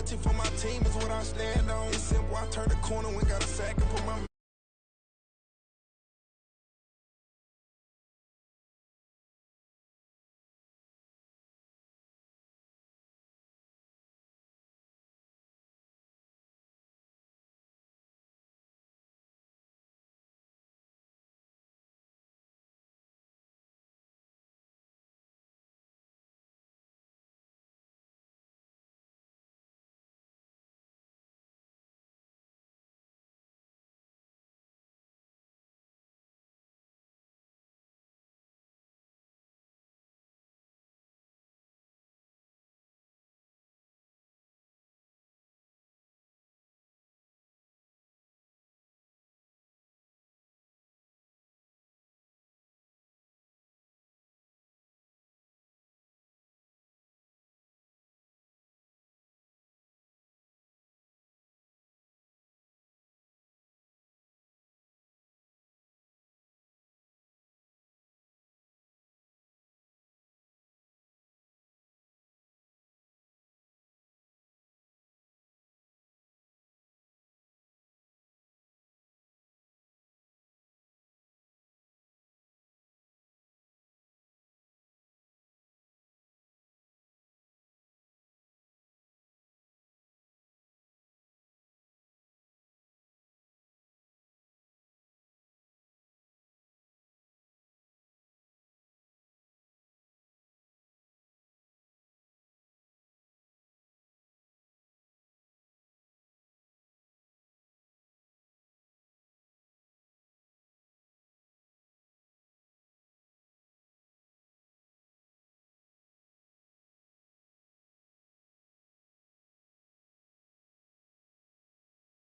loyalty for my team is what I stand on. It's simple, I turn the corner when got a sack and put my...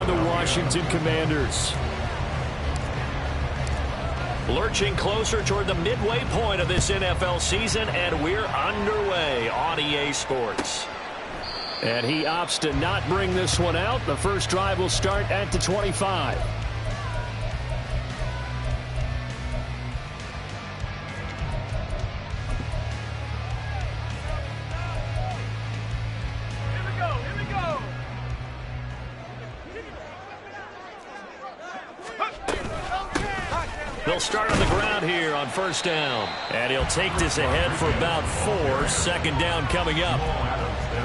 The Washington Commanders. Lurching closer toward the midway point of this NFL season, and we're underway on EA Sports. And he opts to not bring this one out. The first drive will start at the 25. They'll start on the ground here on first down. And he'll take this ahead for about 4. Second down coming up.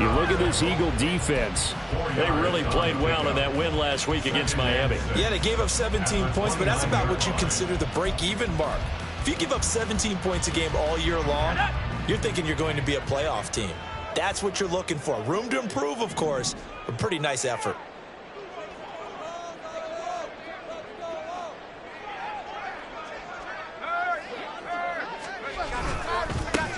You look at this Eagle defense. They really played well in that win last week against Miami. Yeah, they gave up 17 points, but that's about what you consider the break-even mark. If you give up 17 points a game all year long, you're thinking you're going to be a playoff team. That's what you're looking for. Room to improve, of course, but pretty nice effort.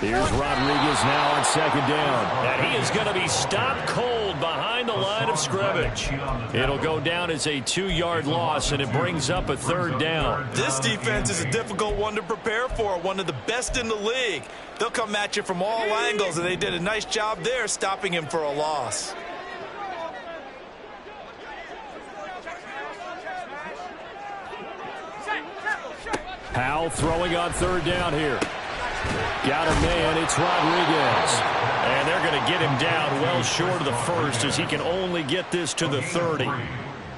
Here's Rodriguez now on second down. And he is going to be stopped cold behind the line of scrimmage. It'll go down as a 2-yard loss, and it brings up a third down. This defense is a difficult one to prepare for, one of the best in the league. They'll come at you from all angles, and they did a nice job there stopping him for a loss. Powell throwing on third down here. Got a man, it's Rodriguez. And they're going to get him down well short of the first as he can only get this to the 30.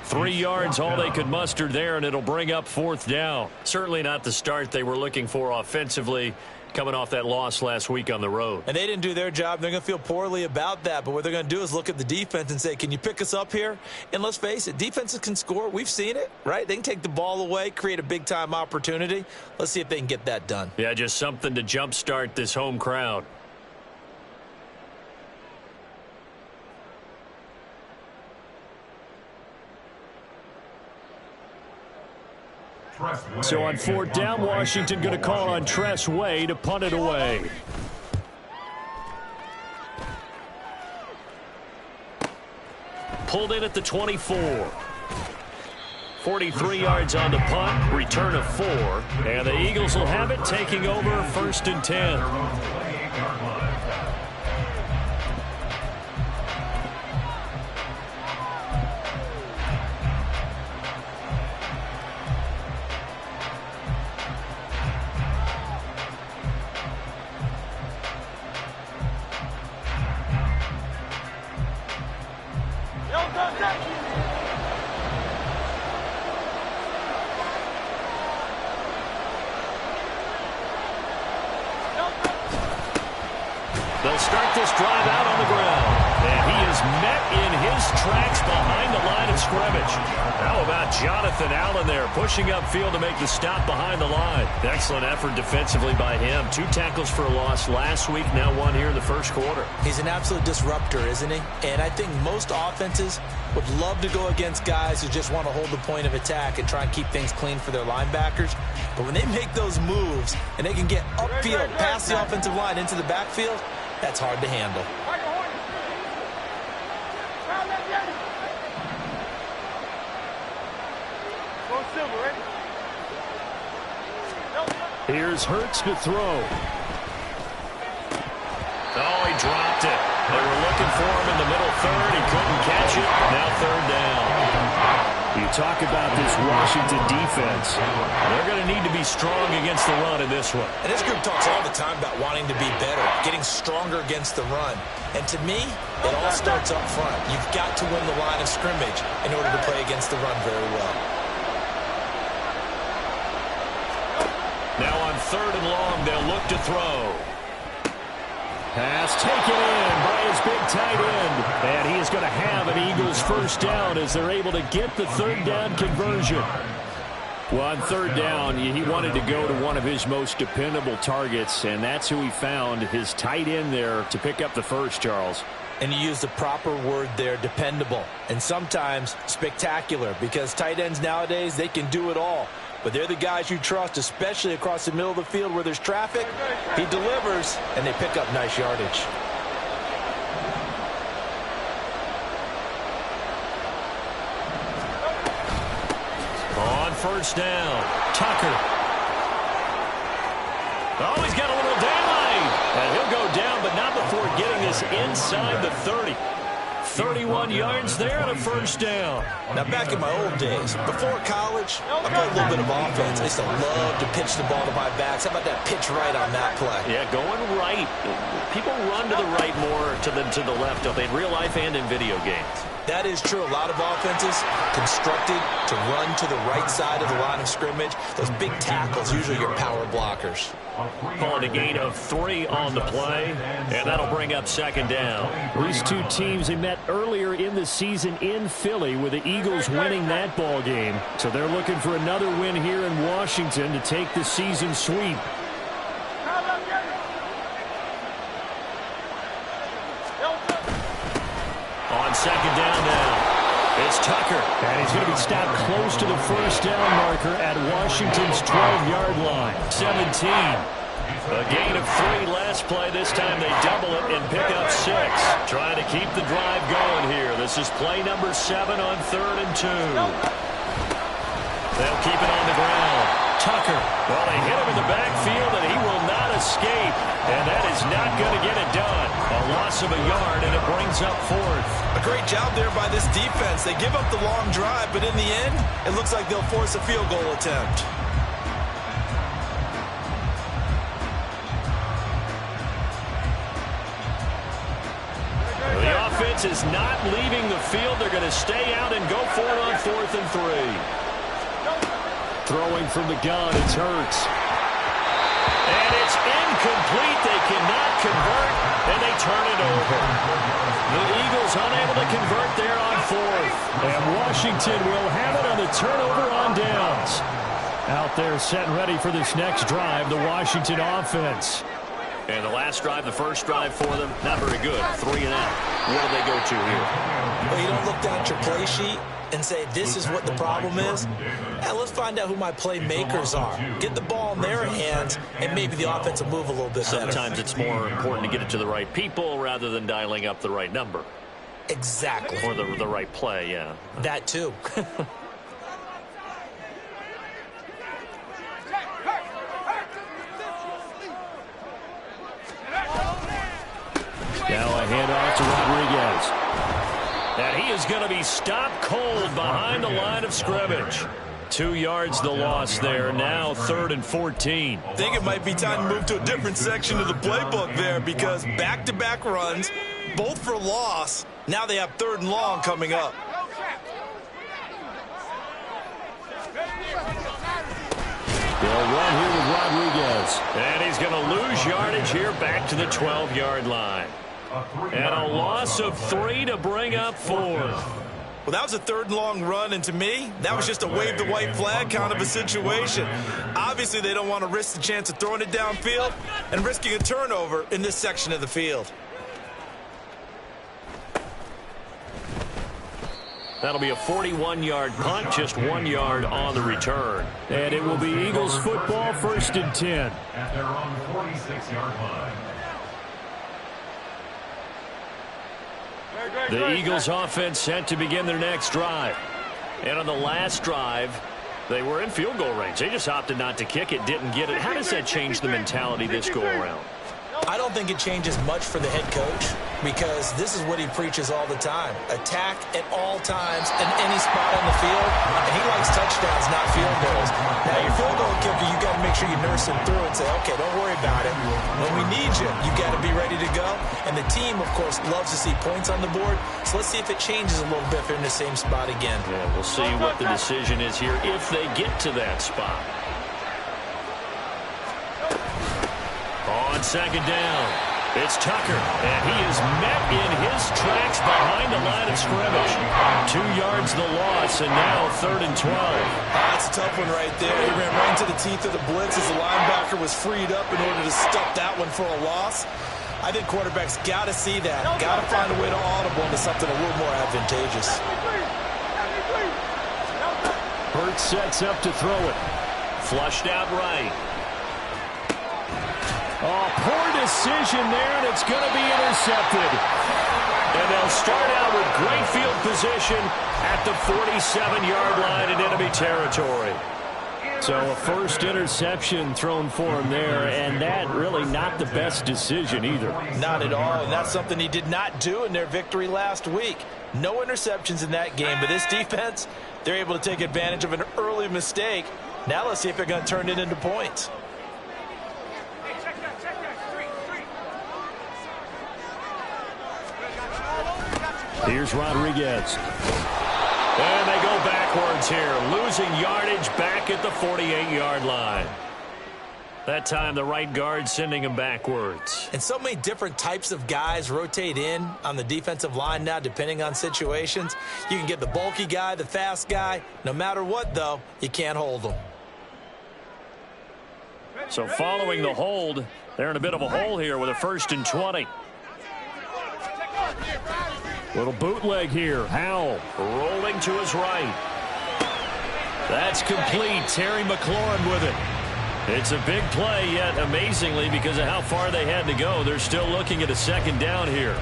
3 yards, all they could muster there, and it'll bring up fourth down. Certainly not the start they were looking for offensively, coming off that loss last week on the road. And they didn't do their job. They're going to feel poorly about that. But what they're going to do is look at the defense and say, can you pick us up here? And let's face it, defenses can score. We've seen it, right? They can take the ball away, create a big-time opportunity. Let's see if they can get that done. Yeah, just something to jumpstart this home crowd. So on fourth down, Washington going to call on Tress Way to punt it away. Pulled in at the 24. 43 yards on the punt, return of 4. And the Eagles will have it, taking over first and 10. start this drive out on the ground. And he is met in his tracks behind the line of scrimmage. How about Jonathan Allen there, pushing upfield to make the stop behind the line. Excellent effort defensively by him. 2 tackles for a loss last week, now 1 here in the first quarter. He's an absolute disruptor, isn't he? And I think most offenses would love to go against guys who just want to hold the point of attack and try and keep things clean for their linebackers. But when they make those moves and they can get upfield past the offensive line into the backfield, that's hard to handle. Here's Hurts to throw. Oh, he dropped it. They were looking for him in the middle third. He couldn't catch it. Now 3rd down. You talk about this Washington defense. They're going to need to be strong against the run in this one. And this group talks all the time about wanting to be better, getting stronger against the run. And to me, it all starts up front. You've got to win the line of scrimmage in order to play against the run very well. Now on 3rd and long, they'll look to throw. Pass taken in by his big tight end. And he is going to have an Eagles first down as they're able to get the 3rd down conversion. Well, on 3rd down, he wanted to go to one of his most dependable targets, and that's who he found, his tight end there, to pick up the first, Charles. And you use the proper word there, dependable, and sometimes spectacular, because tight ends nowadays, they can do it all. But they're the guys you trust, especially across the middle of the field where there's traffic. He delivers, and they pick up nice yardage. On 1st down, Tucker. Oh, he's got a little daylight. And he'll go down, but not before getting this inside the 30. 31 yards there and a first down. Now, back in my old days, before college, I played a little bit of offense. I used to love to pitch the ball to my backs. How about that pitch right on that play? Yeah, going right. People run to the right more than to the left, don't they, in real life and in video games? That is true. A lot of offenses constructed to run to the right side of the line of scrimmage. Those big tackles, usually your power blockers. Calling a gain of 3 on the play, and that'll bring up 2nd down. These two teams, they met earlier in the season in Philly with the Eagles winning that ball game. So they're looking for another win here in Washington to take the season sweep. On 2nd down now, it's Tucker. And he's going to be stopped close to the first down marker at Washington's 12-yard line. 17. A gain of 3 last play. This time they double it and pick up 6. Trying to keep the drive going here. This is play number 7 on 3rd and 2. They'll keep it on the ground. Tucker. Well, they hit him in the backfield, and he will not escape. And that is not going to get it done. A loss of a yard, and it brings up 4th. A great job there by this defense. They give up the long drive, but in the end, it looks like they'll force a field goal attempt. The offense is not leaving the field. They're going to stay out and go for it on 4th and 3. Throwing from the gun, it's Hurts. And it's incomplete. They cannot convert, and they turn it over. The Eagles unable to convert there on 4th. And Washington will have it on the turnover on downs. Out there set and ready for this next drive, the Washington offense. And the last drive, the first drive for them, not very good. 3 and out. What do they go to here? Well, you don't look down at your play sheet and say, this is what the problem is. Now, let's find out who my playmakers are. Get the ball in their hands, and maybe the offense will move a little bit better. Sometimes it's more important to get it to the right people rather than dialing up the right number. Exactly. Or the right play, yeah. That, too. Now a handoff to Rodriguez. And he is going to be stopped cold behind the line of scrimmage. 2 yards the loss there. Now 3rd and 14. I think it might be time to move to a different section of the playbook there, because back-to-back runs, both for loss. Now they have 3rd and long coming up. They'll run here with Rodriguez. And he's going to lose yardage here back to the 12-yard line. And a loss of 3 to bring up 4. Well, that was a third and long run, and to me, that was just a wave the white flag kind of a situation. Obviously, they don't want to risk the chance of throwing it downfield and risking a turnover in this section of the field. That'll be a 41-yard punt, just 1 yard on the return. And it will be Eagles football, 1st and 10. At their own 46-yard line. The Eagles offense set to begin their next drive. And on the last drive, they were in field goal range. They just opted not to kick it, didn't get it. How does that change the mentality this go around? I don't think it changes much for the head coach because this is what he preaches all the time. Attack at all times in any spot on the field, and he likes touchdowns, not field goals. Now, your field goal kicker, you got to make sure you nurse him through and say, okay, don't worry about it. When we need you, you got to be ready to go. And the team, of course, loves to see points on the board, so let's see if it changes a little bit if they're in the same spot again. Yeah, we'll see what the decision is here if they get to that spot. On 2nd down, it's Tucker, and he is met in his tracks behind the line of scrimmage. 2 yards the loss, and now 3rd and 12. That's a tough one right there. He ran right into the teeth of the blitz as the linebacker was freed up in order to stop that one for a loss. I think quarterbacks got to see that, got to find a way to audible into something a little more advantageous. Hurts sets up to throw it. Flushed out right. Oh, poor decision there, and it's going to be intercepted. And they'll start out with great field position at the 47-yard line in enemy territory. So a first interception thrown for him there, and that really not the best decision either. Not at all, and that's something he did not do in their victory last week. No interceptions in that game, but this defense, they're able to take advantage of an early mistake. Now let's see if they're going to turn it into points. Here's Rodriguez. And they go backwards here, losing yardage back at the 48-yard line. That time, the right guard sending him backwards. And so many different types of guys rotate in on the defensive line now, depending on situations. You can get the bulky guy, the fast guy. No matter what, though, you can't hold them. So following the hold, they're in a bit of a hole here with a 1st and 20. Little bootleg here. Howell rolling to his right. That's complete. Terry McLaurin with it. It's a big play, yet amazingly, because of how far they had to go, they're still looking at a 2nd down here.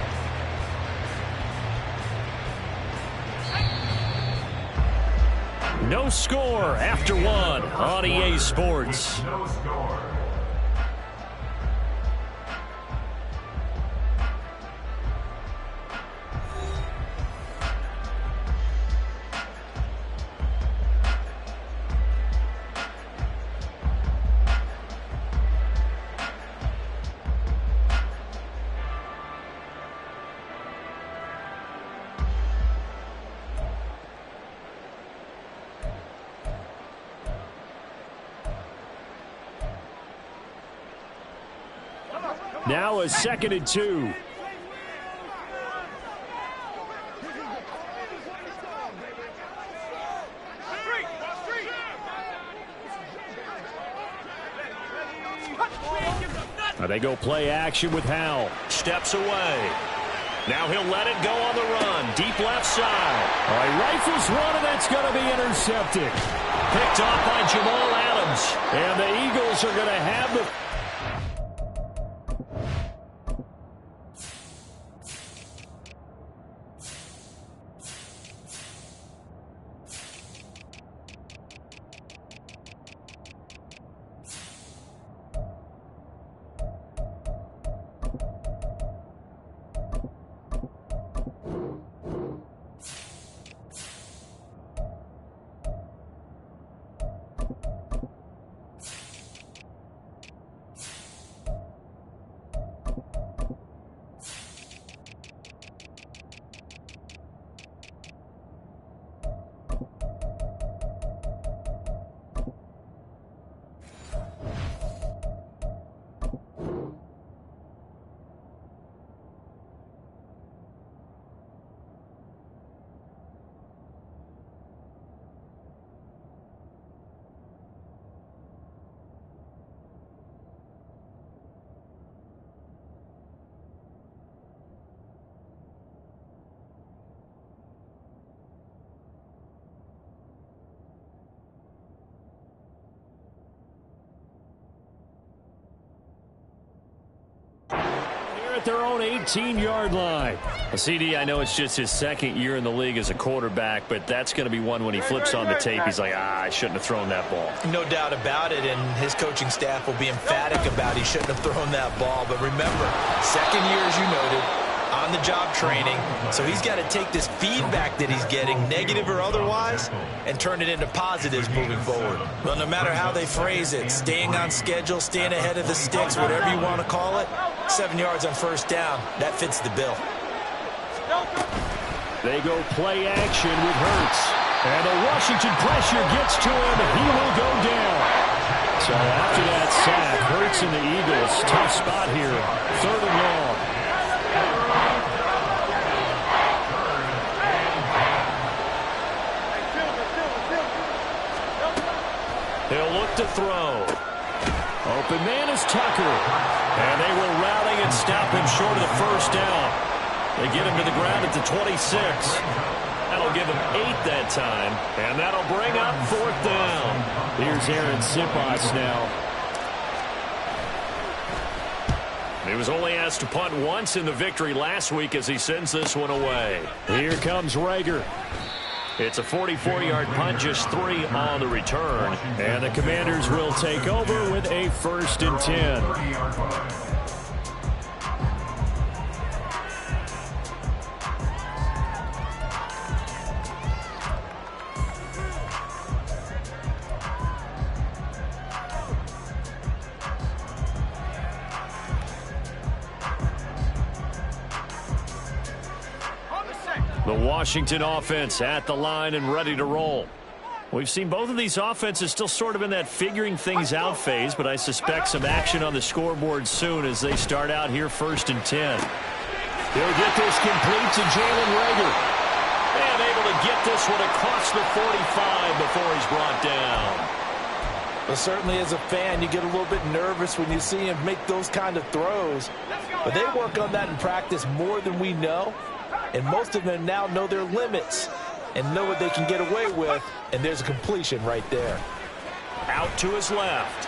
No score after 1 on EA Sports. No score. Now a 2nd and 2. They go play action with Howell. Steps away. Now he'll let it go on the run. Deep left side. He rifles one, and that's going to be intercepted. Picked off by Jamal Adams. And the Eagles are going to have the... at their own 18-yard line. CD, I know it's just his second year in the league as a quarterback, but that's going to be one when he flips on the tape, he's like, I shouldn't have thrown that ball. No doubt about it, and his coaching staff will be emphatic about he shouldn't have thrown that ball. But remember, second year, as you noted, on-the-job training, so he's got to take this feedback that he's getting, negative or otherwise, and turn it into positives moving forward. Well, no matter how they phrase it, staying on schedule, staying ahead of the sticks, whatever you want to call it, 7 yards on first down, that fits the bill. They go play action with Hurts. And the Washington pressure gets to him, and he will go down. So after that sack, Hurts and the Eagles, tough spot here, 3rd and long. He'll look to throw. Open man is Tucker. And they will rally and stop him short of the first down. They get him to the ground at the 26. That'll give him 8 that time. And that'll bring up 4th down. Here's Aaron Siposs now. He was only asked to punt once in the victory last week as he sends this one away. Here comes Rager. It's a 44-yard punt, just 3 on the return. And the Commanders will take over with a 1st and 10. The Washington offense at the line and ready to roll. We've seen both of these offenses still sort of in that figuring things out phase, but I suspect some action on the scoreboard soon as they start out here 1st and 10. He'll get this complete to Jalen Rager. And able to get this one across the 45 before he's brought down. Well, certainly as a fan, you get a little bit nervous when you see him make those kind of throws. But they work on that in practice more than we know. And most of them now know their limits and know what they can get away with. And there's a completion right there. Out to his left.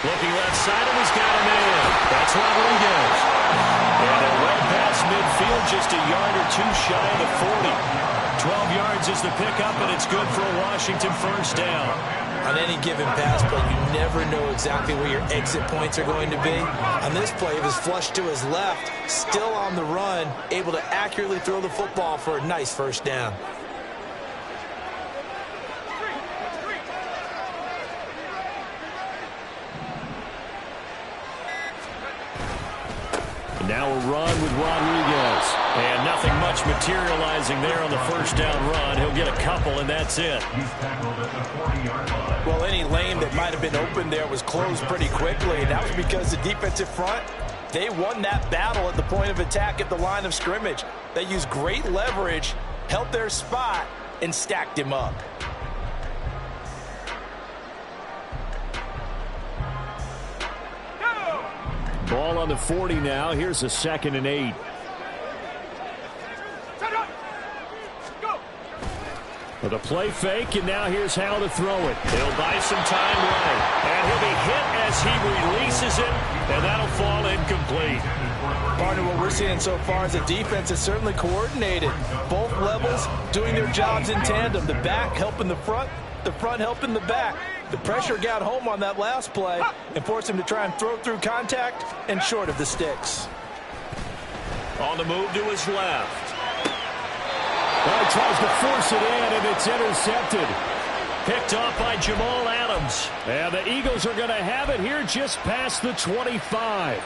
Looking left side, and he's got a man. That's Rodriguez. And a well past midfield, just a yard or 2 shy of the 40. 12 yards is the pickup, and it's good for a Washington first down. On any given pass play, you never know exactly where your exit points are going to be. On this play, it was flushed to his left, still on the run, able to accurately throw the football for a nice first down. Now a run with Rodriguez. And nothing much materializing there on the first down run. He'll get a couple, and that's it. Well, any lane that might have been open there was closed pretty quickly. And that was because the defensive front, they won that battle at the point of attack at the line of scrimmage. They used great leverage, held their spot, and stacked him up. Ball on the 40 now. Here's a 2nd and 8. With a play fake, and now here's how to throw it. He'll buy some time right. And he'll be hit as he releases it, and that'll fall incomplete. Partner, what we're seeing so far is the defense is certainly coordinated. Both levels doing their jobs in tandem. The back helping the front helping the back. The pressure got home on that last play and forced him to try and throw through contact and short of the sticks. On the move to his left. Well, he tries to force it in, and it's intercepted. Picked off by Jamal Adams. And the Eagles are going to have it here just past the 25.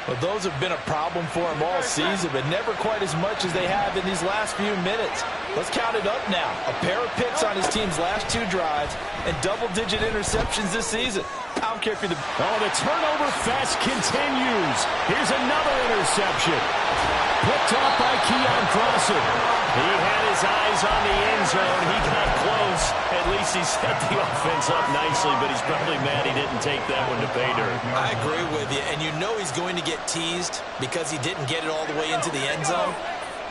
Well, those have been a problem for him all season, but never quite as much as they have in these last few minutes. Let's count it up now. A pair of picks on his team's last 2 drives and double-digit interceptions this season. I don't care if you're the... Oh, the turnover fest continues. Here's another interception. Picked off by Keon Crossen. He had his eyes on the end zone. He got close. At least he set the offense up nicely, but he's probably mad he didn't take that one to pay dirt. I agree with you, and you know he's going to get teased because he didn't get it all the way into the end zone.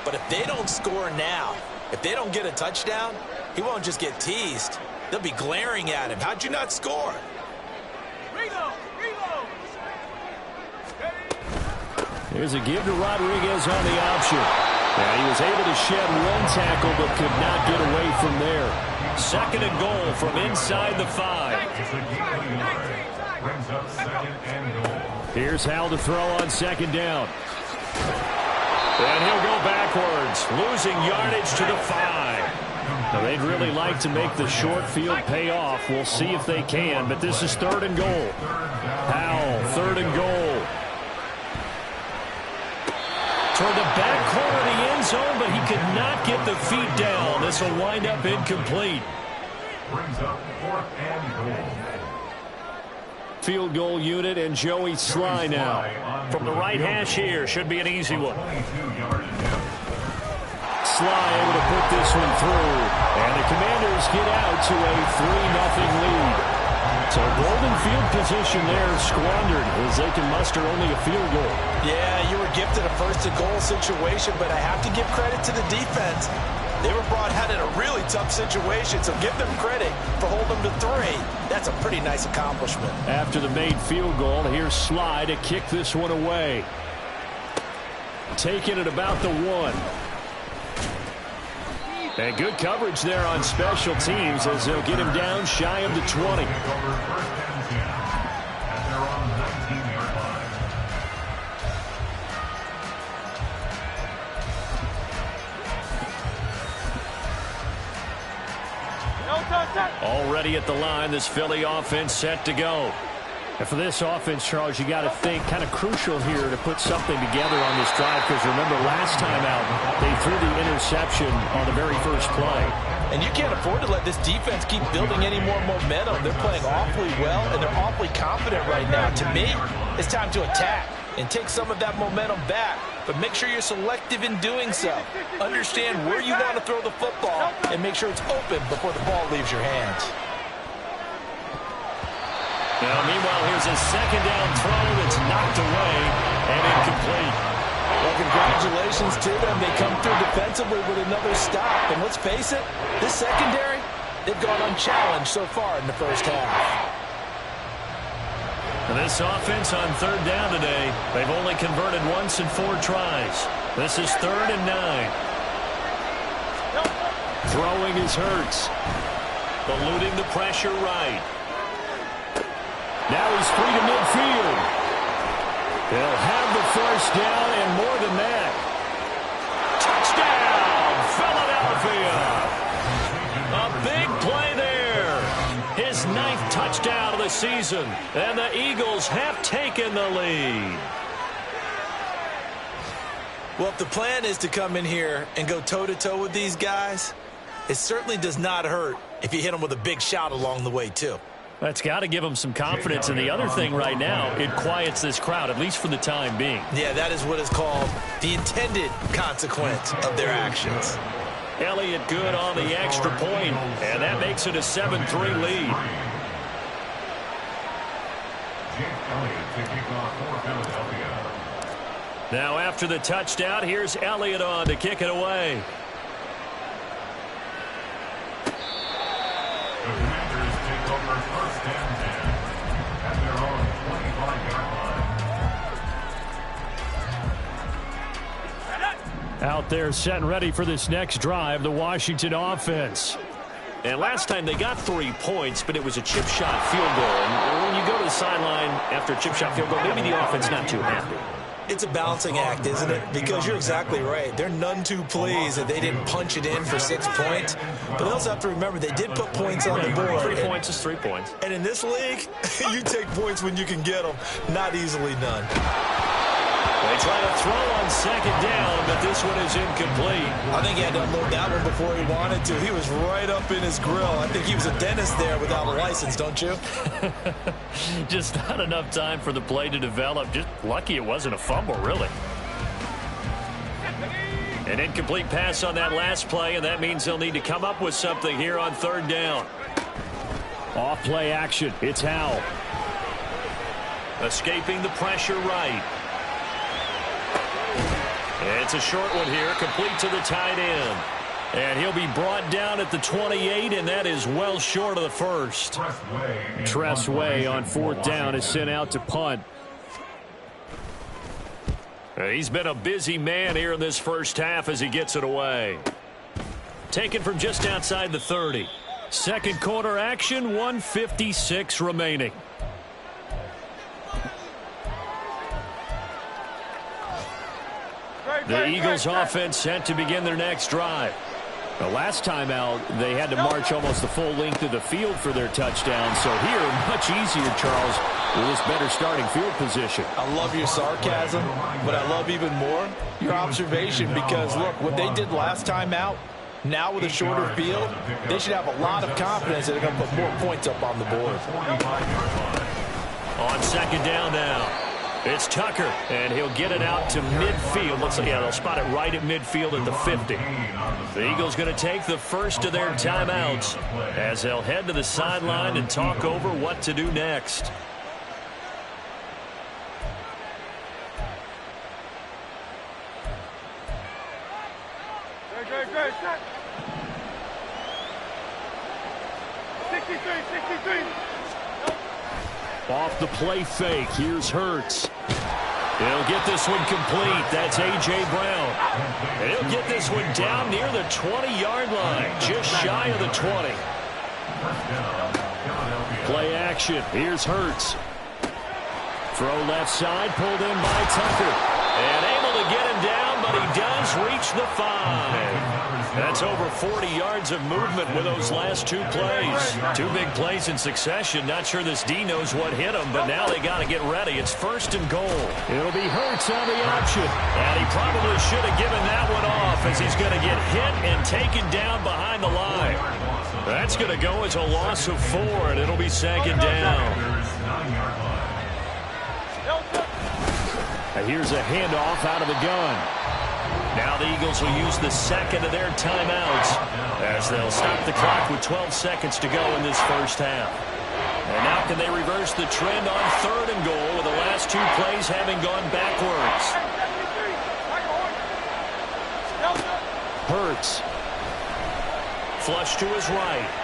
But if they don't score now, if they don't get a touchdown, he won't just get teased. They'll be glaring at him. How'd you not score? Here's a give to Rodriguez on the option. And he was able to shed one tackle but could not get away from there. 2nd and goal from inside the 5. Brings up 2nd and goal. Here's Hal to throw on 2nd down. And he'll go backwards, losing yardage to the 5. Now, they'd really like to make the short field pay off. We'll see if they can, but this is 3rd and goal. Howell, 3rd and goal. Toward the back corner of the end zone, but he could not get the feet down. This will wind up incomplete. Brings up 4th and goal. Field goal unit and Joey Sly now. From the right hash here, should be an easy one. Sly able to put this one through. And the Commanders get out to a 3-0 lead. So golden field position there squandered as they can muster only a field goal. Yeah, you were gifted a 1st and goal situation, but I have to give credit to the defense. They were brought out in a really tough situation, so give them credit for holding them to 3. That's a pretty nice accomplishment. After the made field goal, here's Sly to kick this one away. Taking it about the 1. And good coverage there on special teams as they'll get him down shy of the 20. Already at the line, this Philly offense set to go. And for this offense, Charles, you got to think kind of crucial here to put something together on this drive, because remember last time out they threw the interception on the very first play. And you can't afford to let this defense keep building any more momentum. They're playing awfully well, and they're awfully confident right now. To me, it's time to attack and take some of that momentum back, but make sure you're selective in doing so. Understand where you want to throw the football and make sure it's open before the ball leaves your hands. Now, meanwhile, here's a 2nd down throw that's knocked away and incomplete. Well, congratulations to them. They come through defensively with another stop. And let's face it, this secondary, they've gone unchallenged so far in the first half. And this offense on 3rd down today, they've only converted once in 4 tries. This is 3rd and 9. Throwing is Hurts. Eluding the pressure right. Now he's free to midfield. They'll have the 1st down and more than that. Touchdown, Philadelphia. A big play there. His 9th touchdown of the season. And the Eagles have taken the lead. Well, if the plan is to come in here and go toe-to-toe with these guys, it certainly does not hurt if you hit them with a big shout along the way, too. That's got to give them some confidence. And the other thing right now, it quiets this crowd, at least for the time being. Yeah, that is what is called the intended consequence of their actions. Elliott good on the extra point, and that makes it a 7-3 lead. Now after the touchdown, here's Elliott on to kick it away. The Commanders take over 1st and 10 at their own 25-yard line. Out there set and ready for this next drive, the Washington offense. And last time they got 3 points, but it was a chip shot field goal. And when you go to the sideline after a chip shot field goal, maybe the offense not too happy. It's a balancing act, isn't it? Because you're exactly right. They're none too pleased that they didn't punch it in for 6 points. But they also have to remember they did put points on the board. 3 points is 3 points. And in this league, you take points when you can get them. Not easily done. They try to throw on 2nd down, but this one is incomplete. I think he had to unload that one before he wanted to. He was right up in his grill. I think he was a dentist there without a license, don't you? Just not enough time for the play to develop. Just lucky it wasn't a fumble, really. An incomplete pass on that last play, and that means they'll need to come up with something here on 3rd down. Off play action. It's Howell. Escaping the pressure right. It's a short one here, complete to the tight end. And he'll be brought down at the 28, and that is well short of the first. Tress Way on 4th down is sent out to punt. He's been a busy man here in this first half as he gets it away. Taken from just outside the 30. Second quarter action, 1:56 remaining. The Eagles offense set to begin their next drive. The last time out, they had to march almost the full length of the field for their touchdown. So here, much easier, Charles, with this better starting field position. I love your sarcasm, but I love even more your observation because, look, what they did last time out, now with a shorter field, they should have a lot of confidence that they're going to put more points up on the board. On second down now. It's Tucker, and he'll get it out to midfield. They'll spot it right at midfield at the 50. The Eagles going to take the first of their timeouts as they'll head to the sideline and talk over what to do next. Great. 63. Off the play fake, here's Hurts. He'll get this one complete. That's A.J. Brown. And he'll get this one down near the 20-yard line, just shy of the 20. Play action, here's Hurts. Throw left side, pulled in by Tucker. And able to get him down, but he does reach the 5. That's over 40 yards of movement with those last two plays. Two big plays in succession. Not sure this D knows what hit him, but now they got to get ready. It's first and goal. It'll be Hurts on the option. And he probably should have given that one off as he's going to get hit and taken down behind the line. That's going to go as a loss of 4, and it'll be second down. Here's a handoff out of the gun. Now the Eagles will use the second of their timeouts as they'll stop the clock with 12 seconds to go in this first half. And now can they reverse the trend on third and goal with the last two plays having gone backwards? Hurts. Flush to his right.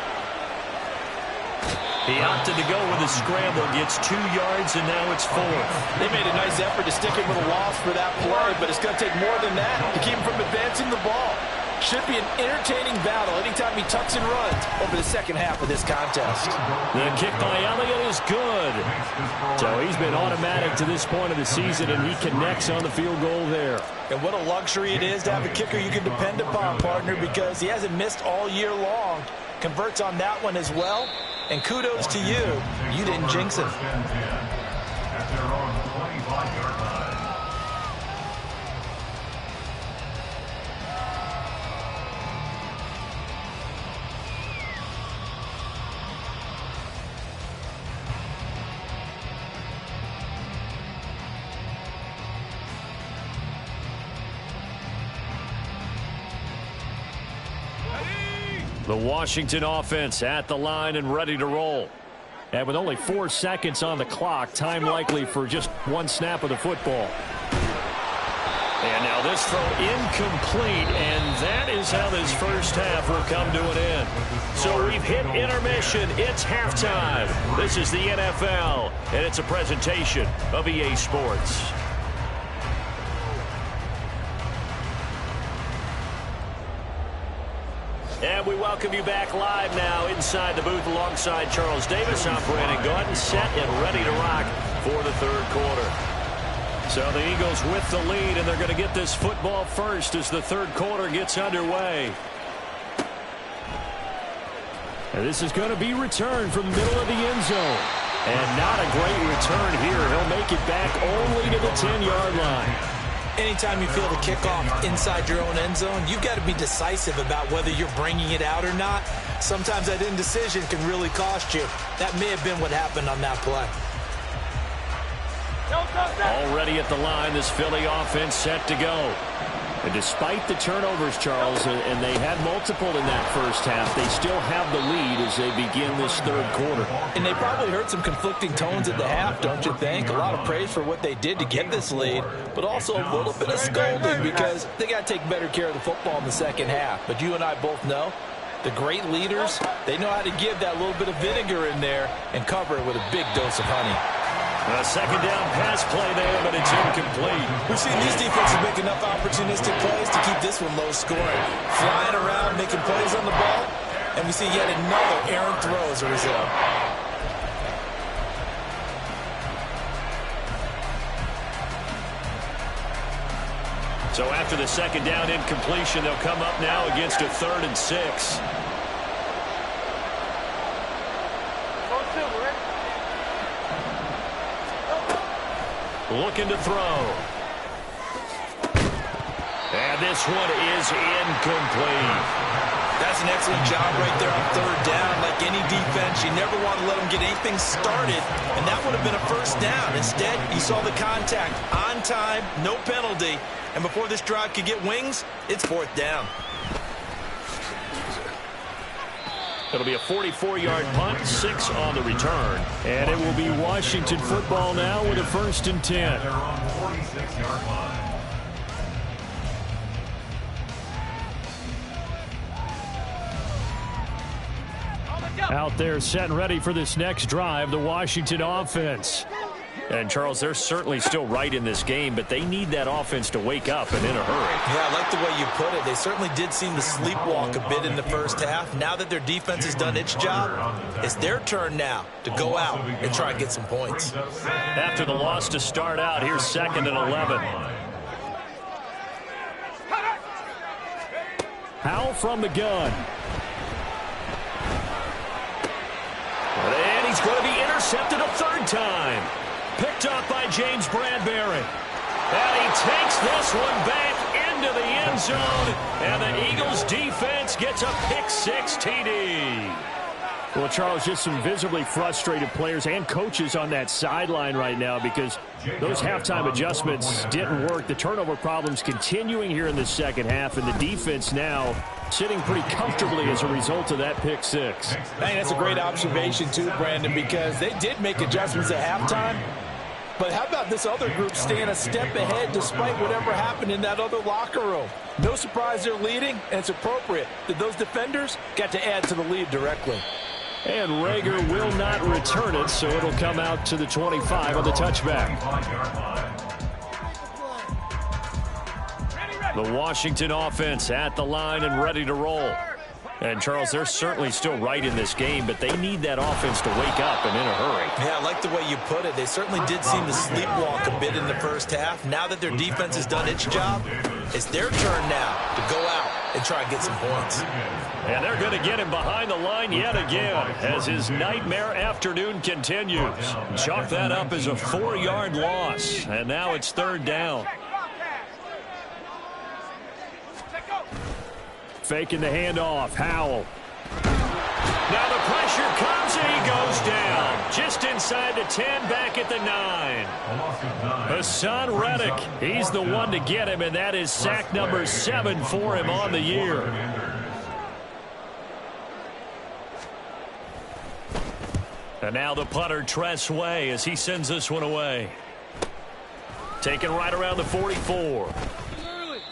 He opted to go with a scramble, gets 2 yards, and now it's 4. They made a nice effort to stick him with a loss for that play, but it's going to take more than that to keep him from advancing the ball. Should be an entertaining battle anytime he tucks and runs over the second half of this contest. The kick by Elliott is good. So he's been automatic to this point of the season, and he connects on the field goal there. And what a luxury it is to have a kicker you can depend upon, partner, because he hasn't missed all year long. Converts on that one as well. And kudos to you. You didn't jinx him. The Washington offense at the line and ready to roll. And with only 4 seconds on the clock, time likely for just one snap of the football. And now this throw incomplete, and that is how this first half will come to an end. So we've hit intermission. It's halftime. This is the NFL, and it's a presentation of EA Sports. And we welcome you back live now inside the booth alongside Charles Davis. I'm Brandon Gaudin, set and ready to rock for the third quarter. So the Eagles with the lead, and they're going to get this football first as the third quarter gets underway. And this is going to be returned from the middle of the end zone. And not a great return here. He'll make it back only to the 10-yard line. Anytime you feel the kickoff inside your own end zone, you've got to be decisive about whether you're bringing it out or not. Sometimes that indecision can really cost you. That may have been what happened on that play. Already at the line, this Philly offense set to go. And despite the turnovers, Charles, and they had multiple in that first half, they still have the lead as they begin this third quarter. And they probably heard some conflicting tones at the half, don't you think? A lot of praise for what they did to get this lead, but also a little bit of scolding because they got to take better care of the football in the second half. But you and I both know the great leaders, they know how to give that little bit of vinegar in there and cover it with a big dose of honey. A second down pass play there, but it's incomplete. We've seen these defenses make enough opportunistic plays to keep this one low scoring. Flying around, making plays on the ball, and we see yet another errant throw as a result. So after the second down incompletion, they'll come up now against a 3rd and 6. Looking to throw. And this one is incomplete. That's an excellent job right there on 3rd down. Like any defense, you never want to let them get anything started, and that would have been a 1st down. Instead, you saw the contact on time, no penalty, and before this drive could get wings, it's 4th down. It'll be a 44-yard punt, 6 on the return. And it will be Washington football now with a 1st and 10. They're on 46-yard line. Out there set and ready for this next drive, the Washington offense. And, Charles, they're certainly still right in this game, but they need that offense to wake up and in a hurry. Yeah, I like the way you put it. They certainly did seem to sleepwalk a bit in the 1st half. Now that their defense has done its job, it's their turn now to go out and try and get some points. After the loss to start out, here's 2nd and 11. Howell from the gun. And he's going to be intercepted a 3rd time. Picked up by James Bradbury. And he takes this one back into the end zone. And the Eagles defense gets a pick-6 TD. Well, Charles, just some visibly frustrated players and coaches on that sideline right now because those halftime adjustments didn't work. The turnover problems continuing here in the 2nd half, and the defense now sitting pretty comfortably as a result of that pick-6. I think that's a great observation, too, Brandon, because they did make adjustments at halftime. But how about this other group staying a step ahead despite whatever happened in that other locker room? No surprise they're leading, and it's appropriate that those defenders got to add to the lead directly. And Rager will not return it, so it'll come out to the 25 on the touchback. The Washington offense at the line and ready to roll. And, Charles, they're certainly still right in this game, but they need that offense to wake up and in a hurry. Yeah, I like the way you put it. They certainly did seem to sleepwalk a bit in the 1st half. Now that their defense has done its job, it's their turn now to go out and try and get some points. And they're going to get him behind the line yet again as his nightmare afternoon continues. Chalk that up as a 4-yard loss, and now it's 3rd down. Faking the handoff, Howell. Now the pressure comes and he goes down. Just inside the 10, back at the 9. Hassan Reddick, he's the one to get him, and that is sack number 7 for him on the year. And now the punter, Tress Way, as he sends this one away. Taken right around the 44.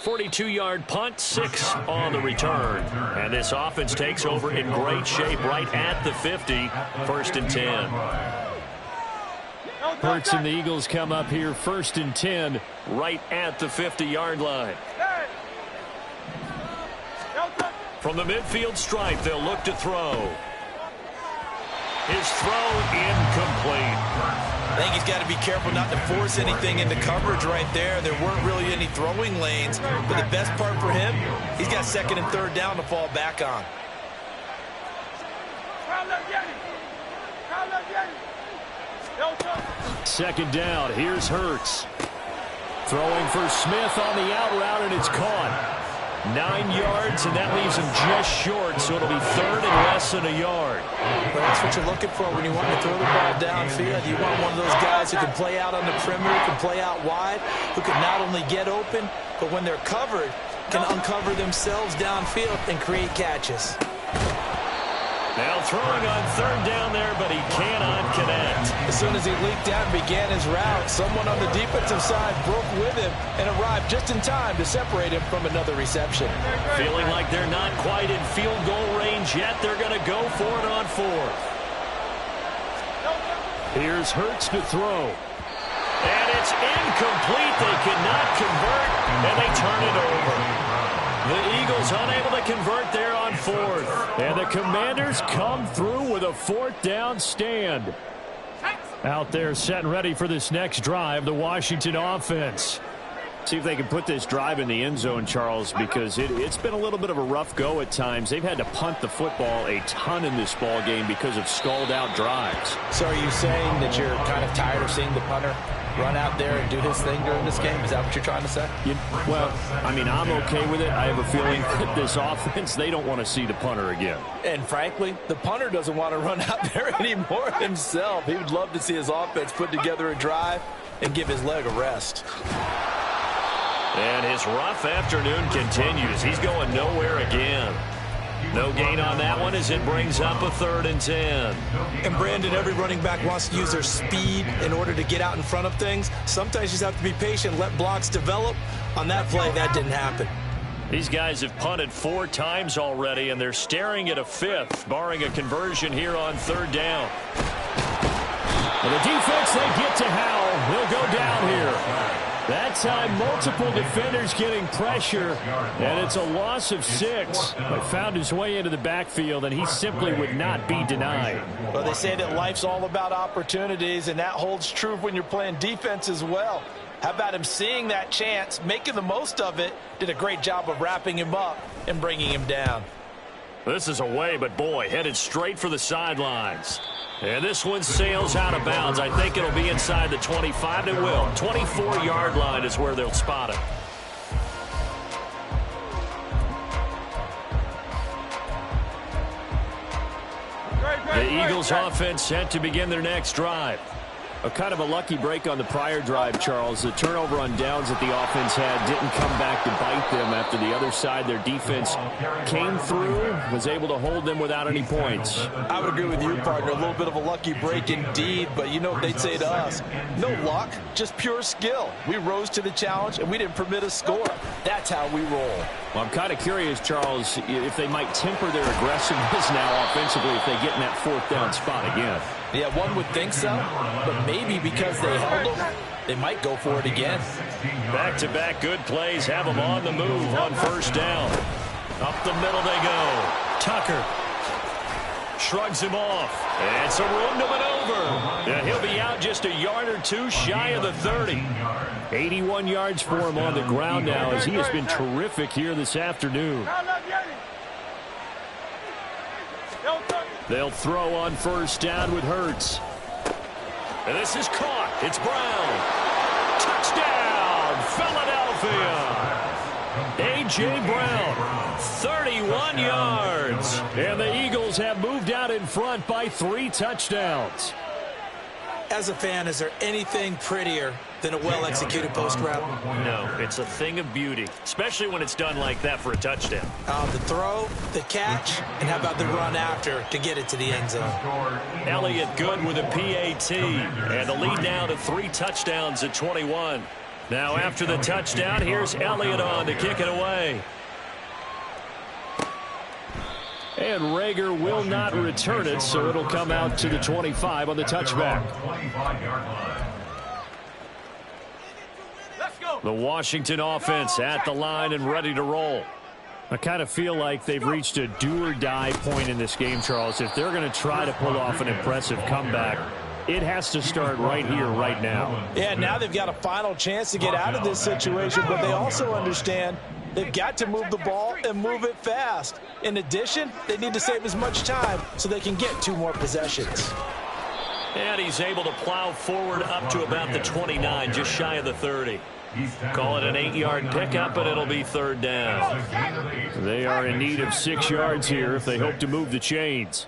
42-yard punt, 6 on the return. And this offense takes over in great shape right at the 50, 1st and 10. Hurts and the Eagles come up here, 1st and 10, right at the 50-yard line. From the midfield stripe, they'll look to throw. His throw incomplete. I think he's got to be careful not to force anything into coverage right there. There weren't really any throwing lanes, but the best part for him, he's got 2nd and 3rd down to fall back on. Second down, here's Hurts. Throwing for Smith on the out route, and it's caught. 9 yards, and that leaves him just short, so it'll be 3rd and less than a yard. But that's what you're looking for when you want to throw the ball downfield. You want one of those guys who can play out on the perimeter, can play out wide, who can not only get open, but when they're covered, can uncover themselves downfield and create catches. Now throwing on 3rd down there, but he cannot connect. As soon as he leaped out and began his route, someone on the defensive side broke with him and arrived just in time to separate him from another reception. Feeling like they're not quite in field goal range yet, they're going to go for it on 4th. Here's Hurts to throw. And it's incomplete. They cannot convert, and they turn it over. The Eagles unable to convert there on fourth. And the Commanders come through with a fourth down stand. Out there set and ready for this next drive, the Washington offense. See if they can put this drive in the end zone, Charles, because it's been a little bit of a rough go at times. They've had to punt the football a ton in this ball game because of stalled-out drives. So are you saying that you're kind of tired of seeing the punter run out there and do his thing during this game? Is that what you're trying to say? Well, I mean, I'm okay with it. I have a feeling that this offense, they don't want to see the punter again. And frankly, the punter doesn't want to run out there anymore himself. He would love to see his offense put together a drive and give his leg a rest. And his rough afternoon continues. He's going nowhere again. No gain on that one as it brings up a 3rd and 10. And Brandon, every running back wants to use their speed in order to get out in front of things. Sometimes you just have to be patient, let blocks develop. On that play, that didn't happen. These guys have punted 4 times already, and they're staring at a 5th, barring a conversion here on 3rd down. And the defense, they get to Howell. He'll go down here. That time, multiple defenders getting pressure, and it's a loss of 6. But found his way into the backfield, and he simply would not be denied. Well, they say that life's all about opportunities, and that holds true when you're playing defense as well. How about him seeing that chance, making the most of it, did a great job of wrapping him up and bringing him down. This is away, but boy, headed straight for the sidelines. And this one sails out of bounds. I think it'll be inside the 25. It will. 24-yard line is where they'll spot it. The Eagles offense set to begin their next drive. A kind of a lucky break on the prior drive, Charles. The turnover on downs that the offense had didn't come back to bite them after the other side. Their defense came through, was able to hold them without any points. I would agree with you, partner. A little bit of a lucky break indeed, but you know what they'd say to us. No luck, just pure skill. We rose to the challenge, and we didn't permit a score. That's how we roll. Well, I'm kind of curious, Charles, if they might temper their aggressiveness now offensively if they get in that 4th down spot again. Yeah, one would think so, but maybe because they held them, they might go for it again. Back-to-back good plays have them on the move on 1st down. Up the middle they go. Tucker shrugs him off. And some room to maneuver. And he'll be out just a yard or 2 shy of the 30. 81 yards for him on the ground now as he has been terrific here this afternoon. They'll throw on 1st down with Hurts. And this is caught. It's Brown. Touchdown, Philadelphia. A.J. Brown, 31 yards. And the Eagles have moved out in front by 3 touchdowns. As a fan, is there anything prettier than a well-executed post route? No, it's a thing of beauty, especially when it's done like that for a touchdown. The throw, the catch, and how about the run after to get it to the end zone? Elliott good with a PAT, and the lead now to 3 touchdowns at 21. Now after the touchdown, here's Elliott on to kick it away. And Rager will not return it, so it'll come out to the 25 on the touchback. The Washington offense at the line and ready to roll. I kind of feel like they've reached a do-or-die point in this game, Charles. If they're going to try to pull off an impressive comeback, it has to start right here, right now. Yeah, now they've got a final chance to get out of this situation, but they also understand they've got to move the ball and move it fast. In addition, they need to save as much time so they can get 2 more possessions. And he's able to plow forward up to about the 29, just shy of the 30. Call it an 8-yard pickup, and it'll be 3rd down. They are in need of 6 yards here if they hope to move the chains.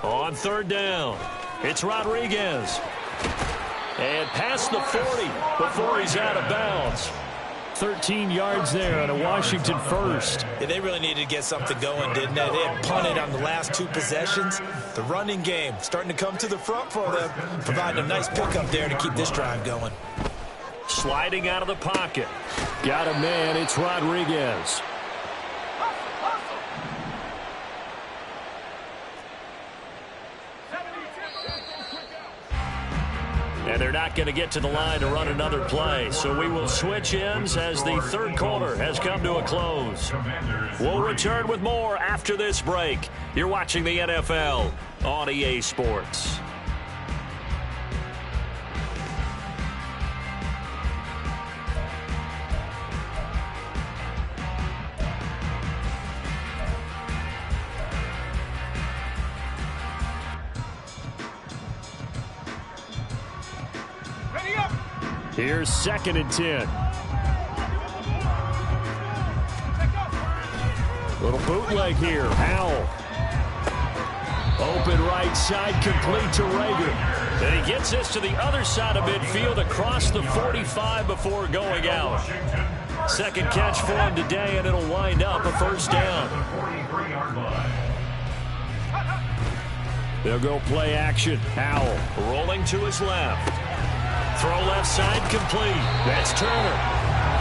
On 3rd down, it's Rodriguez. And past the 40 before he's out of bounds. 13 yards there on a Washington first. Yeah, they really needed to get something going, didn't they? They had punted on the last 2 possessions. The running game starting to come to the front for them, providing a nice pickup there to keep this drive going. Sliding out of the pocket. Got a man. It's Rodriguez. And they're not going to get to the line to run another play. So we will switch ends as the third quarter has come to a close. We'll return with more after this break. You're watching the NFL on EA Sports. Here's 2nd and 10. Little bootleg here. Howell. Open right side, complete to Rager. And he gets this to the other side of midfield across the 45 before going out. Second catch for him today, and it'll wind up a first down. They'll go play action. Howell rolling to his left. Throw left side complete. That's Turner.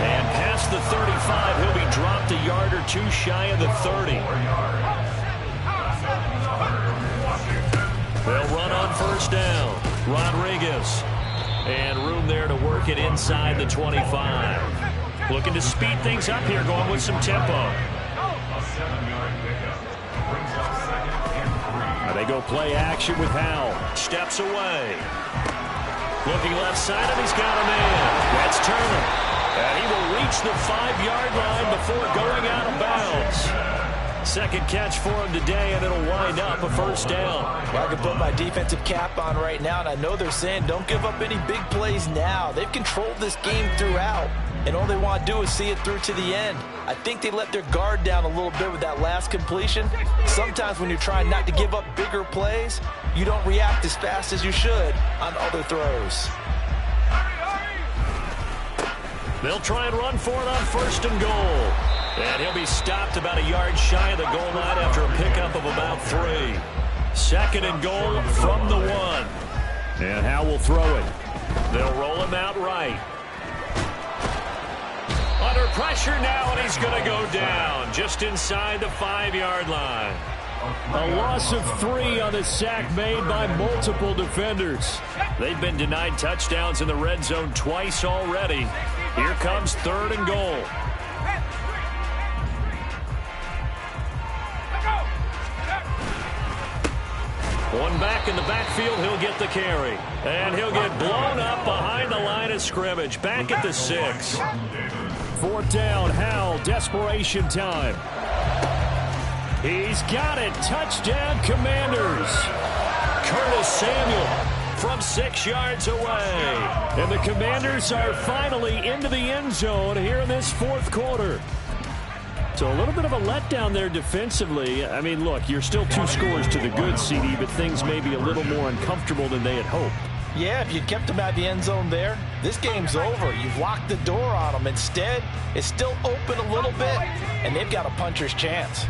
And past the 35, he'll be dropped a yard or two shy of the 30. They'll run on first down. Rodriguez. And room there to work it inside the 25. Looking to speed things up here, going with some tempo. They go play action with Howell. Steps away. Looking left side, and he's got a man. That's Turner. And he will reach the 5-yard line before going out of bounds. Second catch for him today, and it'll wind up a first down. Well, I can put my defensive cap on right now, and I know they're saying don't give up any big plays now. They've controlled this game throughout, and all they want to do is see it through to the end. I think they let their guard down a little bit with that last completion. Sometimes when you're trying not to give up bigger plays, you don't react as fast as you should on other throws. They'll try and run for it on first and goal. And he'll be stopped about a yard shy of the goal line after a pickup of about 3. 2nd and goal from the 1. And Howe will throw it. They'll roll him out right. Under pressure now, and he's going to go down just inside the 5-yard line. A loss of 3 on the sack made by multiple defenders. They've been denied touchdowns in the red zone twice already. Here comes 3rd and goal. One back in the backfield, he'll get the carry. And he'll get blown up behind the line of scrimmage. Back at the 6. 4th down, Howell, desperation time. He's got it. Touchdown, Commanders. Curtis Samuel from 6 yards away. And the Commanders are finally into the end zone here in this 4th quarter. So a little bit of a letdown there defensively. I mean, look, you're still 2 scores to the good, CD, but things may be a little more uncomfortable than they had hoped. Yeah, if you kept them at the end zone there, this game's over. You've locked the door on them. Instead, it's still open a little bit, and they've got a puncher's chance.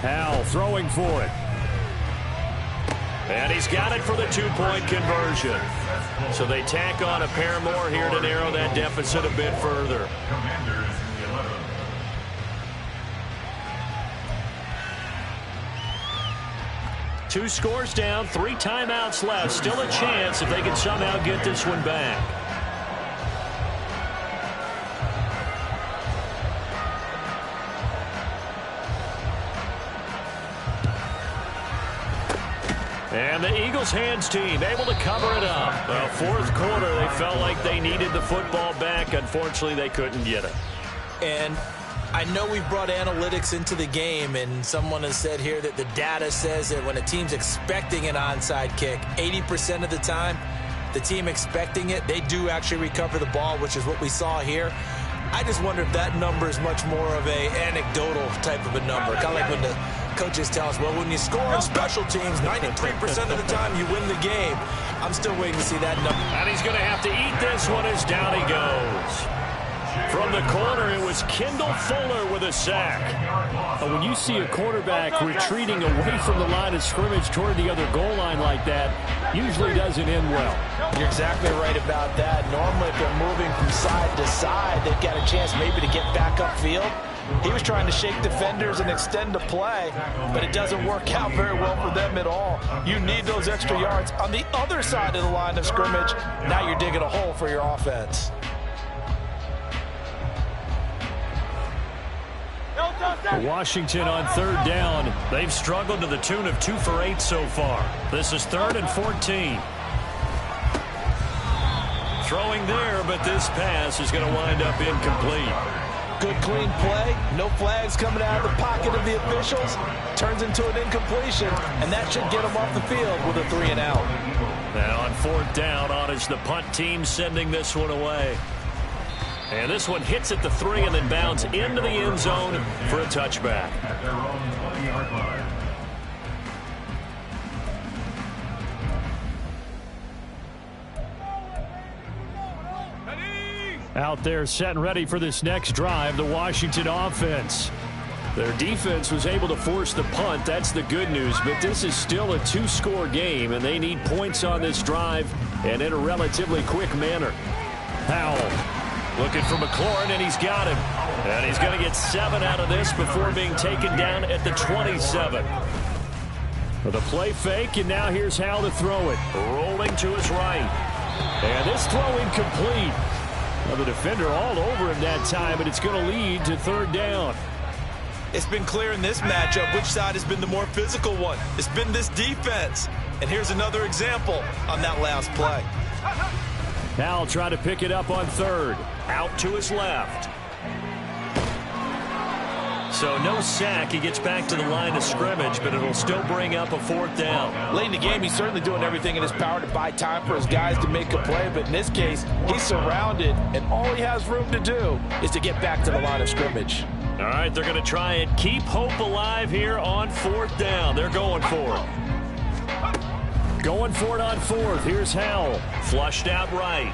Howell throwing for it. And he's got it for the 2-point conversion. So they tack on a pair more here to narrow that deficit a bit further. 2 scores down, 3 timeouts left. Still a chance if they can somehow get this one back. And the Eagles hands team able to cover it up. 4th quarter, they felt like they needed the football back. Unfortunately, they couldn't get it. And I know we've brought analytics into the game, and someone has said here that the data says that when a team's expecting an onside kick, 80% of the time, the team expecting it, they do actually recover the ball, which is what we saw here. I just wonder if that number is much more of a anecdotal type of a number. Kind of like when the coaches tell us, well, when you score on special teams, 93% of the time you win the game. I'm still waiting to see that number. And he's going to have to eat this one as down he goes. From the corner, it was Kendall Fuller with a sack. When you see a quarterback retreating away from the line of scrimmage toward the other goal line like that, usually doesn't end well. You're exactly right about that. Normally, if they're moving from side to side, they've got a chance maybe to get back upfield. He was trying to shake defenders and extend the play, but it doesn't work out very well for them at all. You need those extra yards on the other side of the line of scrimmage. Now you're digging a hole for your offense. Washington on third down. They've struggled to the tune of 2 for 8 so far. This is 3rd and 14. Throwing there, but this pass is going to wind up incomplete. Good clean play. No flags coming out of the pocket of the officials. Turns into an incompletion, and that should get them off the field with a 3 and out. Now on 4th down, on is the punt team sending this one away. And this one hits at the 3 and then bounds into the end zone for a touchback. At their own 20-yard line. Out there set and ready for this next drive, the Washington offense. Their defense was able to force the punt. That's the good news, but this is still a 2-score game, and they need points on this drive and in a relatively quick manner. Howell looking for McLaurin, and he's got him. And he's going to get 7 out of this before being taken down at the 27. With a play fake, and now here's Howell to throw it. Rolling to his right. And this throw incomplete. Well, the defender all over him that time, but it's going to lead to 3rd down. It's been clear in this matchup which side has been the more physical one. It's been this defense. And here's another example on that last play. Howell trying to pick it up on 3rd. Out to his left. So no sack. He gets back to the line of scrimmage, but it'll still bring up a 4th down. Late in the game, he's certainly doing everything in his power to buy time for his guys to make a play. But in this case, he's surrounded, and all he has room to do is to get back to the line of scrimmage. All right, they're going to try and keep hope alive here on 4th down. They're going for it. Going for it on 4th. Here's Howell. Flushed out right.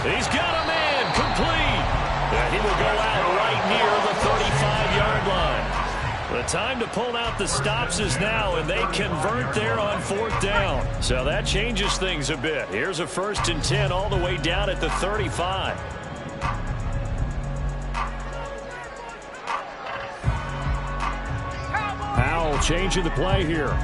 He's got a man. Complete. And he will go out right near the 35-yard line. The time to pull out the stops is now, and they convert there on 4th down. So that changes things a bit. Here's a 1st and 10 all the way down at the 35. Howell changing the play here.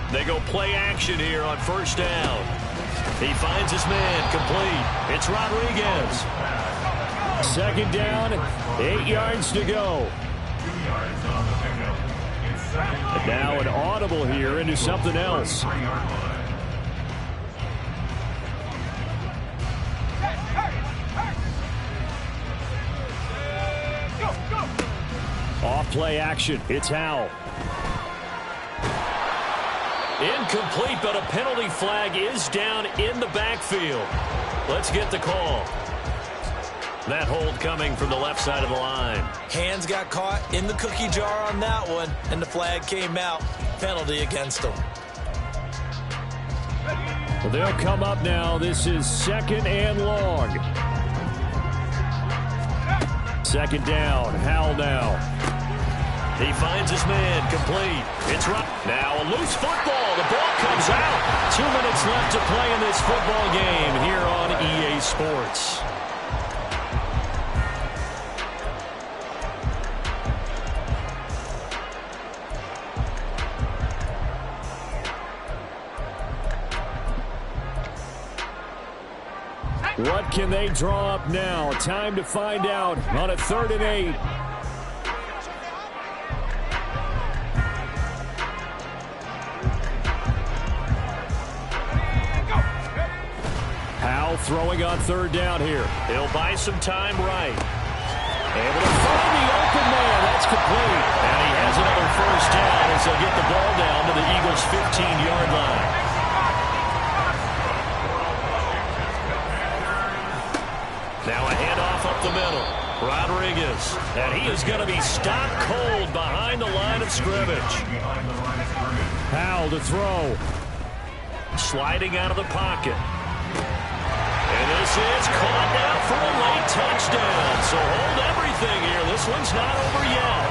They go play action here on 1st down. He finds his man, complete. It's Rodriguez. 2nd down, 8 yards to go. And now an audible here into something else. Off play action. It's Howell. Incomplete, but a penalty flag is down in the backfield. Let's get the call. That hold coming from the left side of the line. Hands got caught in the cookie jar on that one, and the flag came out. Penalty against them. Well, they'll come up now. This is 2nd and long. 2nd down. Howell now. He finds his man, complete. It's right. Now a loose football. The ball comes out. 2 minutes left to play in this football game here on EA Sports. What can they draw up now? Time to find out on a 3rd and 8. Howell throwing on 3rd down here. He'll buy some time right. Able to find the open man. That's complete. And he has another 1st down as they'll get the ball down to the Eagles' 15-yard line. Now a handoff up the middle. Rodriguez, and he is going to be stopped cold behind the line of scrimmage. Howell to throw. Sliding out of the pocket. And this is caught down for a late touchdown. So hold everything here. This one's not over yet.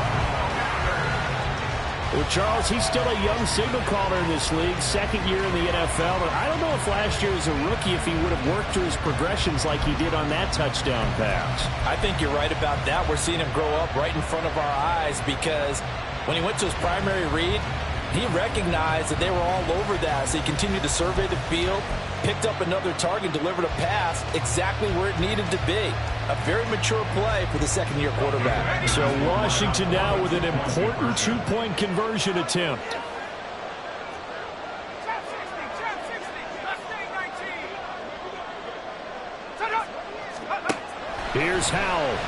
Well, Charles, he's still a young signal caller in this league, second year in the NFL. But I don't know if last year as a rookie, if he would have worked through his progressions like he did on that touchdown pass. I think you're right about that. We're seeing him grow up right in front of our eyes because when he went to his primary read, he recognized that they were all over that. So he continued to survey the field, picked up another target, delivered a pass exactly where it needed to be. A very mature play for the second-year quarterback. So Washington now with an important two-point conversion attempt. Here's Howell.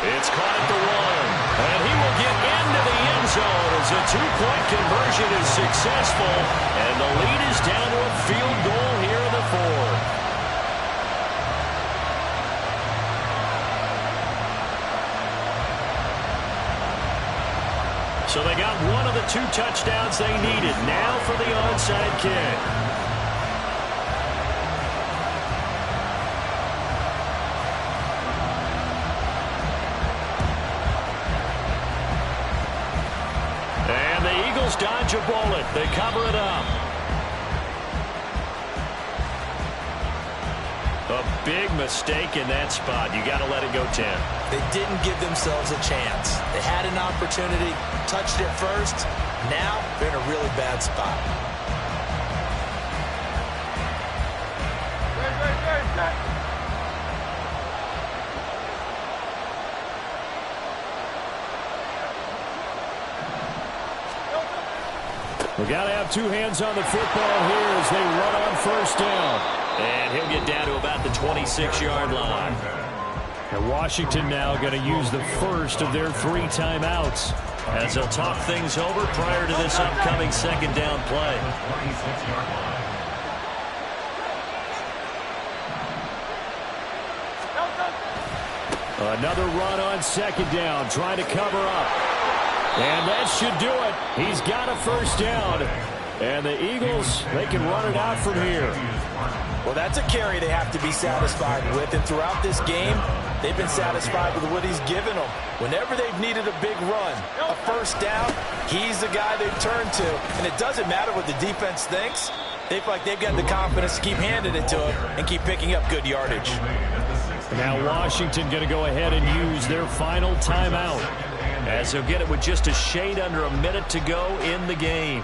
It's caught at the 1, and he will get into the end zone as a two-point conversion is successful, and the lead is down to a field goal here in the 4th. So they got one of the 2 touchdowns they needed. Now for the onside kick. And the Eagles dodge a bullet. They cover it up. A big mistake in that spot. You got to let it go 10. They didn't give themselves a chance. They had an opportunity, touched it first. Now they're in a really bad spot. We got to have 2 hands on the football here as they run on first down. And he'll get down to about the 26-yard line. And Washington now going to use the first of their 3 timeouts as they'll talk things over prior to this upcoming second down play. Another run on second down, trying to cover up. And that should do it. He's got a first down. And the Eagles, they can run it out from here. Well, that's a carry they have to be satisfied with. And throughout this game, they've been satisfied with what he's given them. Whenever they've needed a big run, a first down, he's the guy they've turned to. And it doesn't matter what the defense thinks. They feel like they've got the confidence to keep handing it to him and keep picking up good yardage. Now Washington going to go ahead and use their final timeout, as he'll get it with just a shade under a minute to go in the game.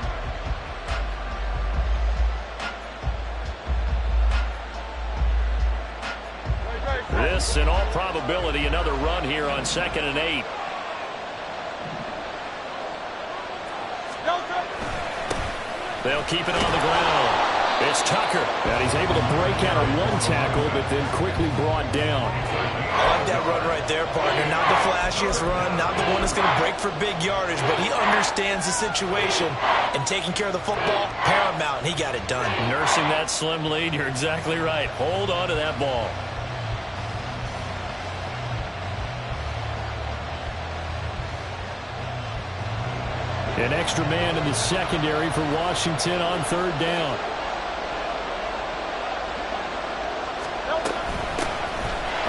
This, in all probability, another run here on 2nd and 8. They'll keep it on the ground. It's Tucker. And he's able to break out of 1 tackle, but then quickly brought down. I like that run right there, partner. Not the flashiest run, not the one that's going to break for big yardage, but he understands the situation, and taking care of the football, paramount, and he got it done. Nursing that slim lead, you're exactly right. Hold on to that ball. An extra man in the secondary for Washington on 3rd down.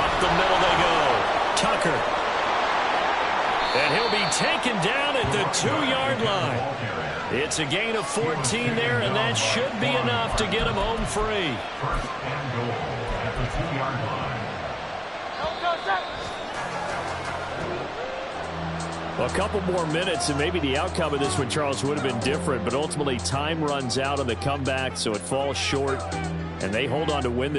Up the middle they go. Tucker. And he'll be taken down at the 2-yard line. It's a gain of 14 there, and that should be enough to get him home free. 1st and goal at the 2-yard line. A couple more minutes, and maybe the outcome of this one, Charles, would have been different, but ultimately time runs out on the comeback, so it falls short, and they hold on to win this.